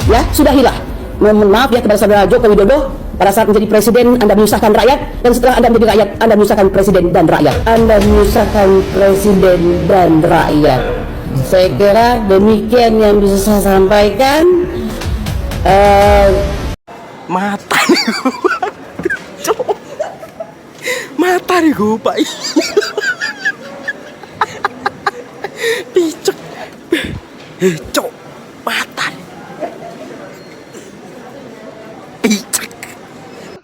Ya, sudahilah. Mohon maaf ya kepada saudara Joko Widodo, pada saat menjadi presiden Anda menyusahkan rakyat, dan setelah Anda menjadi rakyat Anda menyusahkan presiden dan rakyat. Anda menyusahkan presiden dan rakyat. Saya kira demikian yang bisa saya sampaikan. Mata nih Cok. Mata nih gue pak. Picek. Cok. Mata nih. Picek.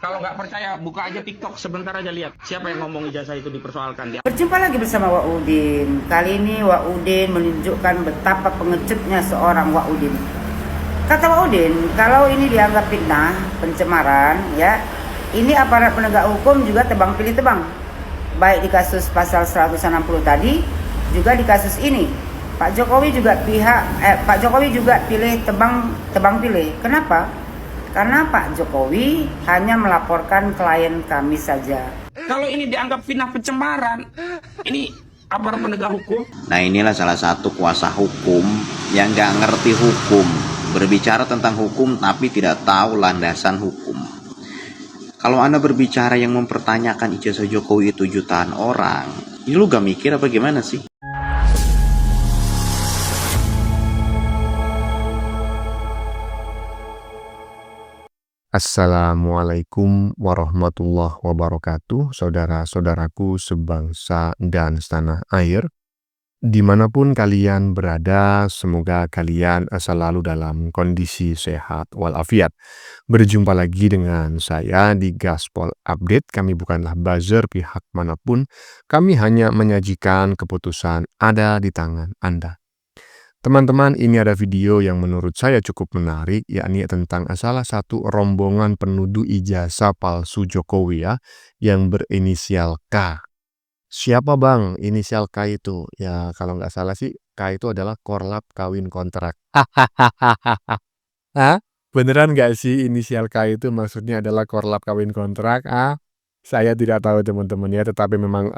Kalau nggak percaya, buka aja TikTok sebentar aja, lihat siapa yang ngomong ijazah itu dipersoalkan. Berjumpa lagi bersama Wak Udin. Kali ini Wak Udin menunjukkan betapa pengecutnya seorang Wak Udin. Kata Wak Udin, kalau ini dianggap fitnah, pencemaran, ya, ini aparat penegak hukum juga tebang pilih tebang. Baik di kasus pasal 160 tadi, juga di kasus ini. Pak Jokowi juga pilih tebang pilih. Kenapa? Karena Pak Jokowi hanya melaporkan klien kami saja. Kalau ini dianggap fitnah pencemaran, ini aparat penegak hukum. Nah, inilah salah satu kuasa hukum yang nggak ngerti hukum, berbicara tentang hukum tapi tidak tahu landasan hukum. Kalau Anda berbicara yang mempertanyakan ijazah Jokowi itu jutaan orang, ini lu gak mikir apa gimana sih? Assalamualaikum warahmatullahi wabarakatuh, saudara-saudaraku sebangsa dan setanah air. Dimanapun kalian berada, semoga kalian selalu dalam kondisi sehat walafiat. Berjumpa lagi dengan saya di Gaspol Update. Kami bukanlah buzzer pihak manapun, kami hanya menyajikan keputusan ada di tangan Anda. Teman-teman, ini ada video yang menurut saya cukup menarik, yakni tentang salah satu rombongan penuduh ijazah palsu Jokowi ya, yang berinisial K. Siapa bang inisial K itu? Ya kalau nggak salah sih, K itu adalah korlap kawin kontrak. Hah? Beneran nggak sih inisial K itu maksudnya adalah korlap kawin kontrak? Saya tidak tahu teman-teman ya, tetapi memang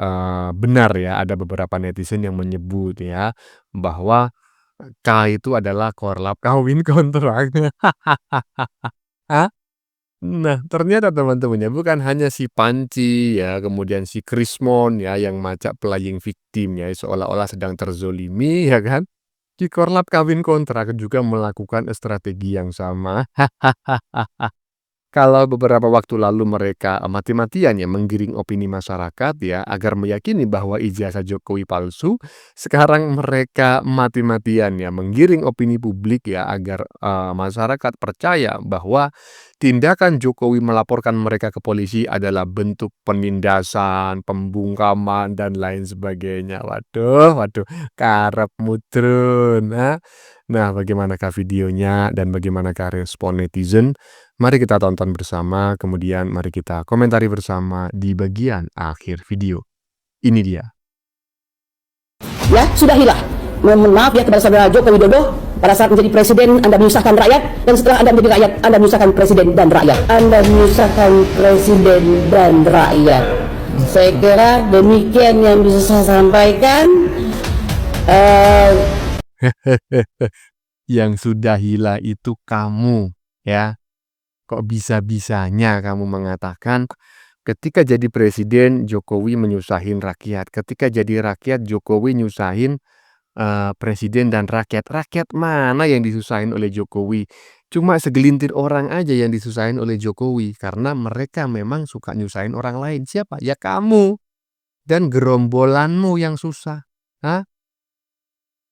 benar ya, ada beberapa netizen yang menyebut ya, bahwa K itu adalah korlap kawin kontrak. Hah? Nah, ternyata teman-teman ya, bukan hanya si Panci ya, kemudian si Krismon ya, yang macak playing victim ya, seolah-olah sedang terzolimi ya kan. Si korlap kawin kontrak juga melakukan strategi yang sama. Kalau beberapa waktu lalu mereka mati-matian ya menggiring opini masyarakat ya agar meyakini bahwa ijazah Jokowi palsu, sekarang mereka mati-matian ya menggiring opini publik ya agar masyarakat percaya bahwa tindakan Jokowi melaporkan mereka ke polisi adalah bentuk penindasan, pembungkaman dan lain sebagainya. Waduh, karep mudrun. Nah, bagaimanakah videonya dan bagaimanakah respon netizen? Mari kita tonton bersama, kemudian mari kita komentari bersama di bagian akhir video. Ini dia. Ya, sudahilah. Mohon maaf ya kepada saudara Joko Widodo, pada saat menjadi presiden Anda menyusahkan rakyat, dan setelah Anda menjadi rakyat Anda menyusahkan presiden dan rakyat. Anda menyusahkan presiden dan rakyat. Saya kira demikian yang bisa saya sampaikan. Yang sudahilah itu kamu, ya. Kok bisa-bisanya kamu mengatakan ketika jadi presiden Jokowi menyusahin rakyat, ketika jadi rakyat Jokowi nyusahin presiden dan rakyat. Rakyat mana yang disusahin oleh Jokowi? Cuma segelintir orang aja yang disusahin oleh Jokowi karena mereka memang suka nyusahin orang lain. Siapa? Ya kamu dan gerombolanmu yang susah.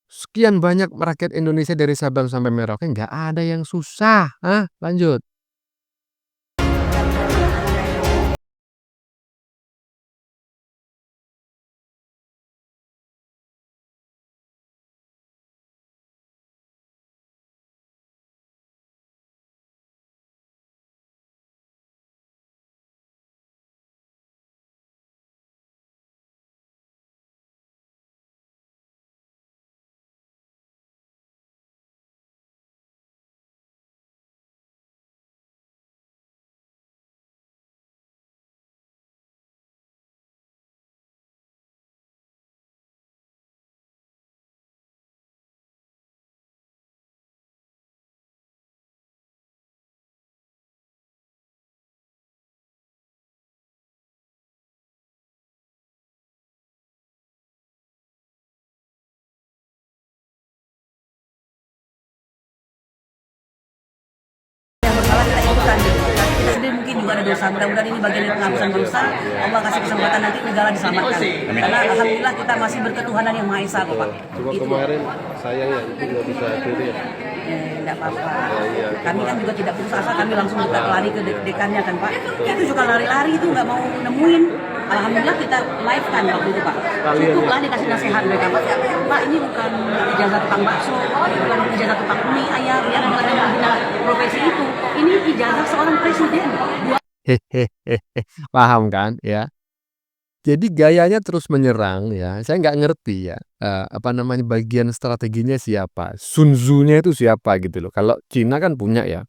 Sekian banyak rakyat Indonesia dari Sabang sampai Merauke nggak ada yang susah. Lanjut. diselamatkan gitu. Tapi kita sendiri mungkin juga ada dosa. Mudah-mudahan ini bagian dari penghapusan dosa. Allah kasih kesempatan nanti negara diselamatkan. Karena alhamdulillah kita masih berketuhanan yang Maha Esa kok Pak. Cuma Gitu. kemarin sayangnya itu nggak bisa hadir ya. Enggak apa-apa. Kami kan juga tidak putus asa, kami langsung buka lari ke dekannya kan Pak. Itu juga lari-lari itu nggak mau nemuin. Alhamdulillah kita live kan waktu itu Pak. Cukup lah dikasih nasihat mereka Pak ini bukan ijazah tukang bakso, bukan ijazah tukang mie ayam, ya bukan yang membina profesi itu. Ini ijazah seorang presiden. Hehehe, paham kan ya? Jadi gayanya terus menyerang ya. Saya nggak ngerti ya, apa namanya, bagian strateginya siapa, Sun Tzu-nya itu siapa gitu loh. Kalau Cina kan punya ya,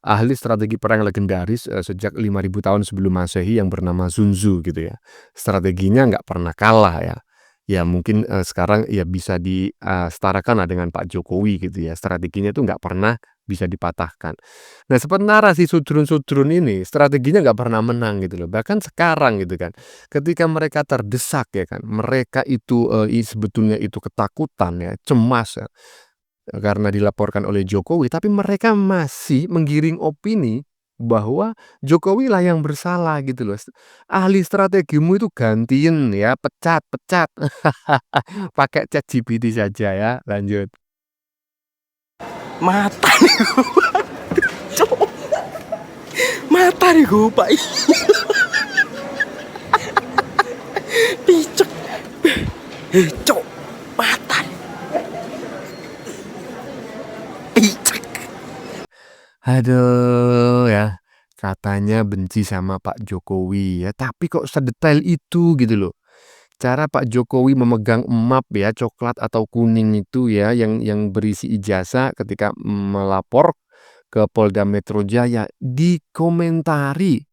ahli strategi perang legendaris sejak 5.000 tahun sebelum Masehi yang bernama Sun Tzu gitu ya. Strateginya nggak pernah kalah ya. Ya mungkin sekarang ya bisa disetarakan lah dengan Pak Jokowi gitu ya. Strateginya itu nggak pernah bisa dipatahkan. Nah sementara si sudrun-sudrun ini strateginya nggak pernah menang gitu loh. Bahkan sekarang gitu kan, ketika mereka terdesak ya kan, mereka itu sebetulnya itu ketakutan ya, cemas ya, karena dilaporkan oleh Jokowi, tapi mereka masih menggiring opini bahwa Jokowi lah yang bersalah gitu loh. Ahli strategimu itu gantiin ya, pecat. Pakai ChatGPT saja ya. Lanjut. Mata nih gua. Cok. Mata nih gua, Pak. Picek. Cok. Mata nih. Picek. Aduh ya, katanya benci sama Pak Jokowi ya, tapi kok sedetail itu gitu loh. Cara Pak Jokowi memegang map ya, coklat atau kuning itu ya, yang berisi ijazah ketika melapor ke Polda Metro Jaya, dikomentari.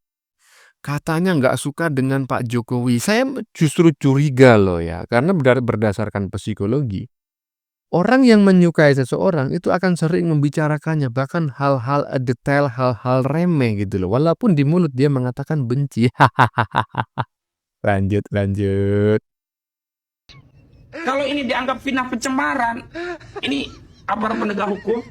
Katanya nggak suka dengan Pak Jokowi. Saya justru curiga loh ya, karena berdasarkan psikologi, orang yang menyukai seseorang itu akan sering membicarakannya, bahkan hal-hal detail, hal-hal remeh gitu loh. Walaupun di mulut dia mengatakan benci. Lanjut. Kalau ini dianggap fitnah pencemaran, ini aparat penegak hukum.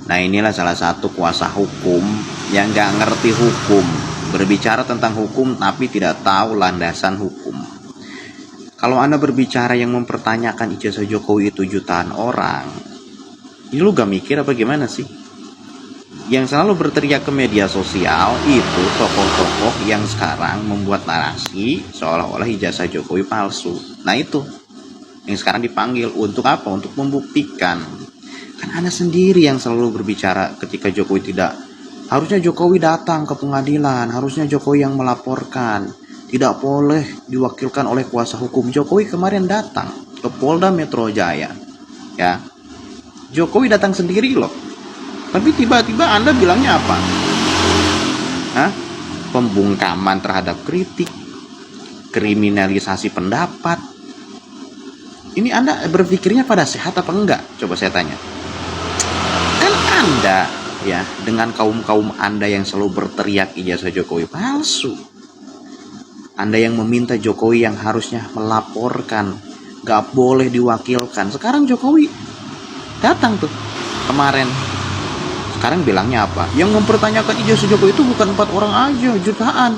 Nah inilah salah satu kuasa hukum yang nggak ngerti hukum, berbicara tentang hukum tapi tidak tahu landasan hukum. Kalau Anda berbicara yang mempertanyakan ijazah Jokowi itu jutaan orang, ini lu gak mikir apa gimana sih? Yang selalu berteriak ke media sosial itu tokoh-tokoh yang sekarang membuat narasi seolah-olah ijazah Jokowi palsu. Nah itu yang sekarang dipanggil untuk apa? Untuk membuktikan. Kan Anda sendiri yang selalu berbicara ketika Jokowi tidak. Harusnya Jokowi datang ke pengadilan, harusnya Jokowi yang melaporkan. Tidak boleh diwakilkan oleh kuasa hukum. Jokowi kemarin datang ke Polda Metro Jaya. Ya. Jokowi datang sendiri loh. Tapi tiba-tiba Anda bilangnya apa? Hah? Pembungkaman terhadap kritik, kriminalisasi pendapat. Ini Anda berpikirnya pada sehat apa enggak? Coba saya tanya. Kan Anda ya dengan kaum-kaum Anda yang selalu berteriak ijazah Jokowi palsu. Anda yang meminta Jokowi yang harusnya melaporkan, gak boleh diwakilkan. Sekarang Jokowi datang tuh kemarin. Sekarang bilangnya apa? Yang mempertanyakan ijazah Jokowi itu bukan 4 orang aja, jutaan.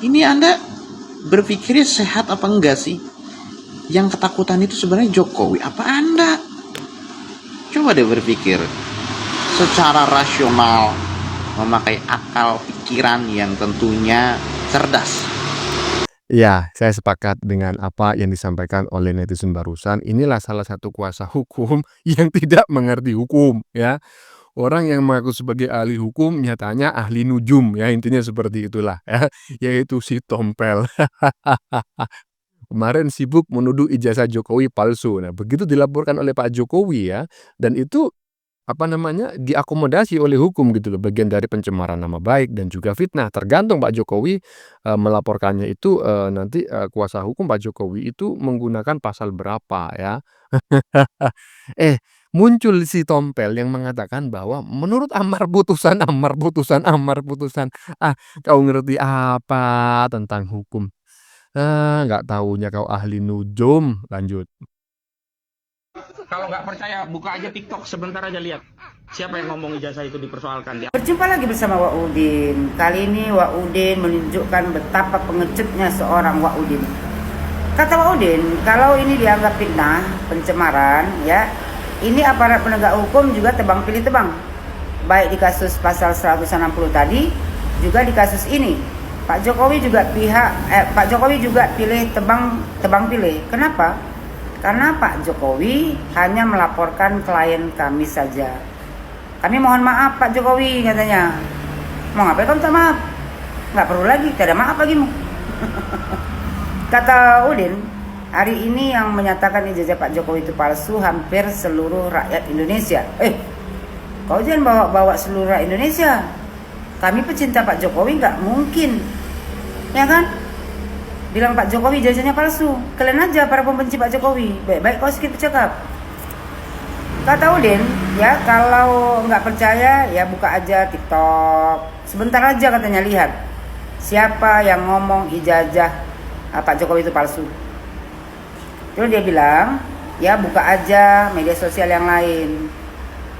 Ini Anda berpikirnya sehat apa enggak sih? Yang ketakutan itu sebenarnya Jokowi apa Anda? Coba deh berpikir secara rasional, memakai akal pikiran yang tentunya cerdas. Ya, saya sepakat dengan apa yang disampaikan oleh netizen barusan. Inilah salah satu kuasa hukum yang tidak mengerti hukum ya. Orang yang mengaku sebagai ahli hukum nyatanya ahli nujum ya, intinya seperti itulah ya, yaitu si Tompel. Kemarin sibuk menuduh ijazah Jokowi palsu. Nah, begitu dilaporkan oleh Pak Jokowi ya, dan itu apa namanya, diakomodasi oleh hukum gitu loh, bagian dari pencemaran nama baik dan juga fitnah. Tergantung Pak Jokowi melaporkannya itu nanti kuasa hukum Pak Jokowi itu menggunakan pasal berapa ya. Muncul si Tompel yang mengatakan bahwa menurut amar putusan. Kau ngerti apa tentang hukum? Nggak taunya kau ahli nujum. Lanjut. Kalau nggak percaya, buka aja TikTok sebentar aja lihat. Siapa yang ngomong ijazah itu dipersoalkan dia? Berjumpa lagi bersama Wak Udin. Kali ini Wak Udin menunjukkan betapa pengecutnya seorang Wak Udin. Kata Wak Udin, kalau ini dianggap fitnah, pencemaran, ya, ini aparat penegak hukum juga tebang pilih tebang. Baik di kasus pasal 160 tadi, juga di kasus ini. Pak Jokowi juga pilih tebang pilih. Kenapa? Karena Pak Jokowi hanya melaporkan klien kami saja. Kami mohon maaf Pak Jokowi, katanya. Mau ngapain kamu minta maaf? Nggak perlu lagi, tidak ada maaf bagimu. Kata Udin, hari ini yang menyatakan ijazah Pak Jokowi itu palsu hampir seluruh rakyat Indonesia. Kau jangan bawa-bawa seluruh rakyat Indonesia. Kami pecinta Pak Jokowi nggak mungkin, ya kan? Bilang Pak Jokowi ijazahnya palsu. Kalian aja para pembenci Pak Jokowi. Baik-baik kau skip bercakap. Kata Udin, ya kalau nggak percaya ya buka aja TikTok. Sebentar aja katanya lihat siapa yang ngomong ijazah Pak Jokowi itu palsu. Terus dia bilang, ya buka aja media sosial yang lain.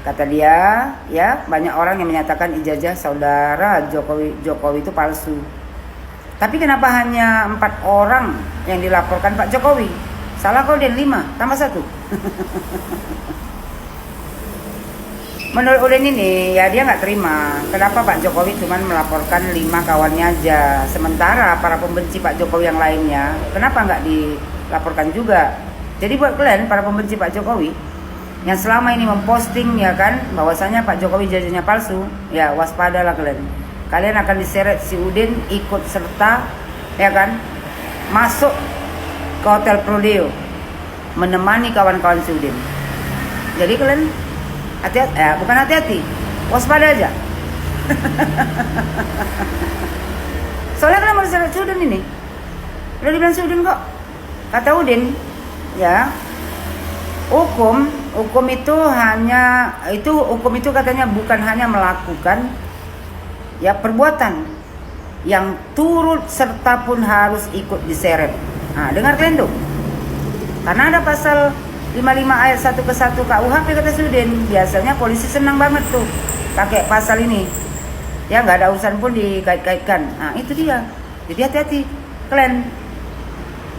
Kata dia, ya banyak orang yang menyatakan ijazah saudara Jokowi itu palsu. Tapi kenapa hanya 4 orang yang dilaporkan Pak Jokowi? Salah kau Udin, 5 tambah 1. Menurut Udin ini ya dia nggak terima. Kenapa Pak Jokowi cuma melaporkan 5 kawannya aja, sementara para pembenci Pak Jokowi yang lainnya kenapa nggak dilaporkan juga? Jadi buat kalian para pembenci Pak Jokowi yang selama ini memposting ya kan bahwasanya Pak Jokowi ijazahnya palsu, ya waspadalah kalian. Kalian akan diseret si Udin ikut serta ya kan masuk ke Hotel Prodeo menemani kawan-kawan si Udin. Jadi kalian bukan hati-hati, waspada aja. Soalnya kalian mau diseret si Udin ini. Udah dibilang si Udin kok. Kata Udin, ya hukum itu katanya bukan hanya melakukan ya perbuatan yang turut serta pun harus ikut diseret. Nah, dengar kalian tuh. Karena ada pasal 55 ayat 1 ke 1 KUHP kata Sudin. Biasanya polisi senang banget tuh pakai pasal ini. Ya nggak ada urusan pun dikait-kaitkan. Nah, itu dia. Jadi hati-hati kalian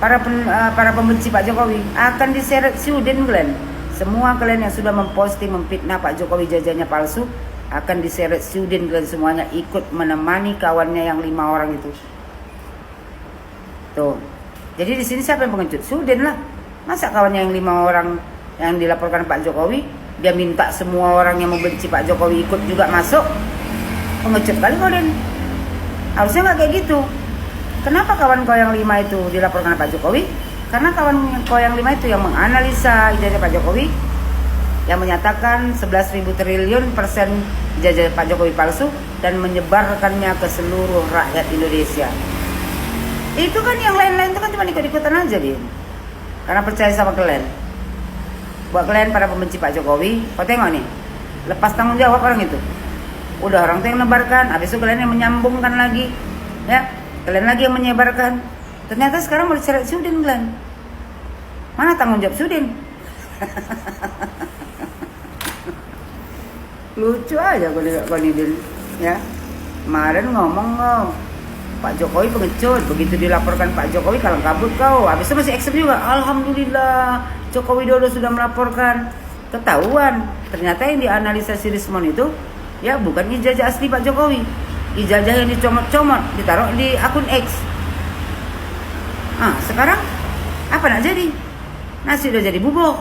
para pembenci Pak Jokowi akan diseret Sudin kalian. Semua kalian yang sudah memposting memfitnah Pak Jokowi ijazahnya palsu akan diseret Sudin kalian semuanya ikut menemani kawannya yang 5 orang itu. Tuh. Jadi di sini siapa yang pengecut? Sudin lah. Masa kawannya yang 5 orang yang dilaporkan Pak Jokowi, dia minta semua orang yang membenci Pak Jokowi ikut juga masuk? Pengecut kali kau Den. Harusnya nggak kayak gitu. Kenapa kawan kau yang 5 itu dilaporkan Pak Jokowi? Karena kawan kau yang 5 itu yang menganalisa ijazah Pak Jokowi, yang menyatakan 11.000 triliun persen ijazah Pak Jokowi palsu dan menyebarkannya ke seluruh rakyat Indonesia. Itu kan yang lain-lain itu kan cuma ikut-ikutan aja dia. Karena percaya sama kalian. Buat kalian para pembenci Pak Jokowi, kau tengok nih, lepas tanggung jawab orang itu. Udah orang itu yang menebarkan, habis itu kalian yang menyambungkan lagi, ya, kalian lagi yang menyebarkan. Ternyata sekarang mau diseret Sudin kalian. Mana tanggung jawab Sudin? Lucu aja kau Din, ya. Kemarin ngomong Pak Jokowi pengecut, begitu dilaporkan Pak Jokowi kalang kabut kau. Habis itu masih accept juga. Alhamdulillah, Joko Widodo sudah melaporkan. Ketahuan, ternyata yang dianalisa si Rismon itu ya bukan ijazah asli Pak Jokowi. Ijazah yang dicomot-comot, ditaruh di akun X. Ah, sekarang apa nak jadi? Nasi udah jadi bubuk.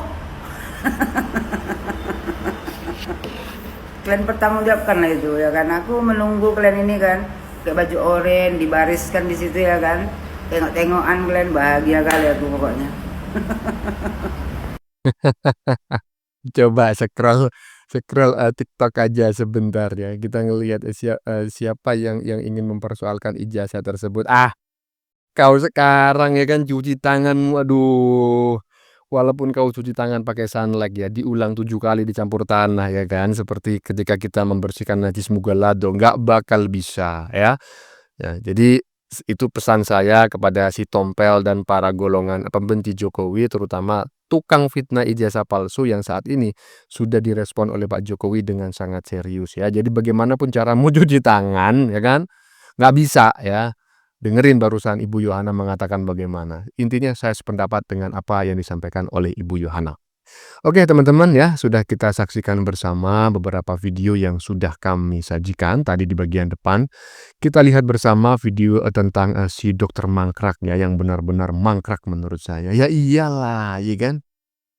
Kalian bertanggung jawabkan lah itu ya kan. Aku menunggu kalian ini kan kayak baju oranye dibariskan di situ ya kan. Tengok-tengokan kalian, bahagia kali aku pokoknya. Coba scroll TikTok aja sebentar ya. Kita ngelihat siapa yang ingin mempersoalkan ijazah tersebut. Kau sekarang ya kan cuci tangan, aduh. Walaupun kau cuci tangan pakai sunlight ya, diulang 7 kali dicampur tanah ya kan, seperti ketika kita membersihkan najis mughalladho, nggak bakal bisa ya. Ya, jadi itu pesan saya kepada si Tompel dan para golongan pembenci Jokowi, terutama tukang fitnah ijazah palsu yang saat ini sudah direspon oleh Pak Jokowi dengan sangat serius ya. Jadi bagaimanapun caramu cuci tangan ya kan, nggak bisa ya. Dengerin barusan Ibu Yohana mengatakan bagaimana. Intinya saya sependapat dengan apa yang disampaikan oleh Ibu Yohana. Oke teman-teman ya, sudah kita saksikan bersama beberapa video yang sudah kami sajikan tadi di bagian depan. Kita lihat bersama video tentang si dokter mangkrak ya, yang benar-benar mangkrak menurut saya. Ya iyalah, ya kan?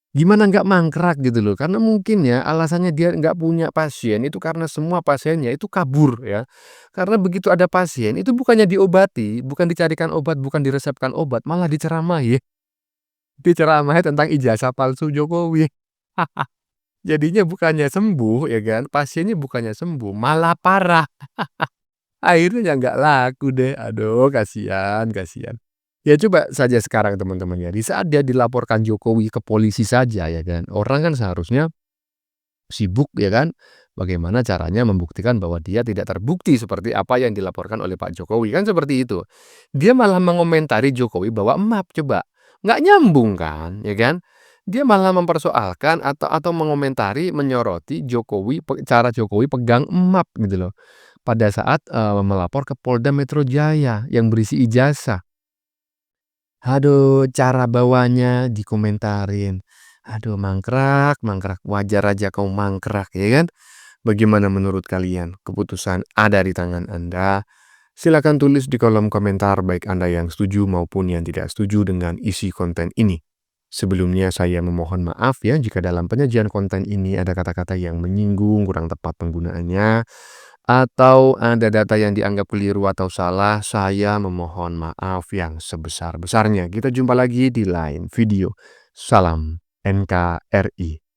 Gimana nggak mangkrak gitu loh, karena mungkin ya alasannya dia nggak punya pasien itu karena semua pasiennya itu kabur ya. Karena begitu ada pasien itu bukannya diobati, bukan dicarikan obat, bukan diresepkan obat, malah diceramahi. Diceramahi tentang ijazah palsu Jokowi. Jadinya bukannya sembuh ya kan, pasiennya bukannya sembuh, malah parah. Akhirnya ya nggak laku deh, aduh kasihan, kasihan. Ya coba saja sekarang teman-teman ya, di saat dia dilaporkan Jokowi ke polisi saja ya kan, orang kan seharusnya sibuk ya kan, bagaimana caranya membuktikan bahwa dia tidak terbukti seperti apa yang dilaporkan oleh Pak Jokowi, kan seperti itu. Dia malah mengomentari Jokowi bahwa emap coba, nggak nyambung kan, ya kan? Dia malah mempersoalkan atau mengomentari, menyoroti Jokowi, cara Jokowi pegang emap gitu loh. Pada saat melapor ke Polda Metro Jaya yang berisi ijazah. Aduh, cara bawanya dikomentarin. Aduh, mangkrak, mangkrak. Wajar aja kau mangkrak, ya kan? Bagaimana menurut kalian? Keputusan ada di tangan Anda. Silakan tulis di kolom komentar baik Anda yang setuju maupun yang tidak setuju dengan isi konten ini. Sebelumnya saya memohon maaf ya jika dalam penyajian konten ini ada kata-kata yang menyinggung, kurang tepat penggunaannya, atau ada data yang dianggap keliru atau salah. Saya memohon maaf yang sebesar-besarnya. Kita jumpa lagi di lain video. Salam NKRI.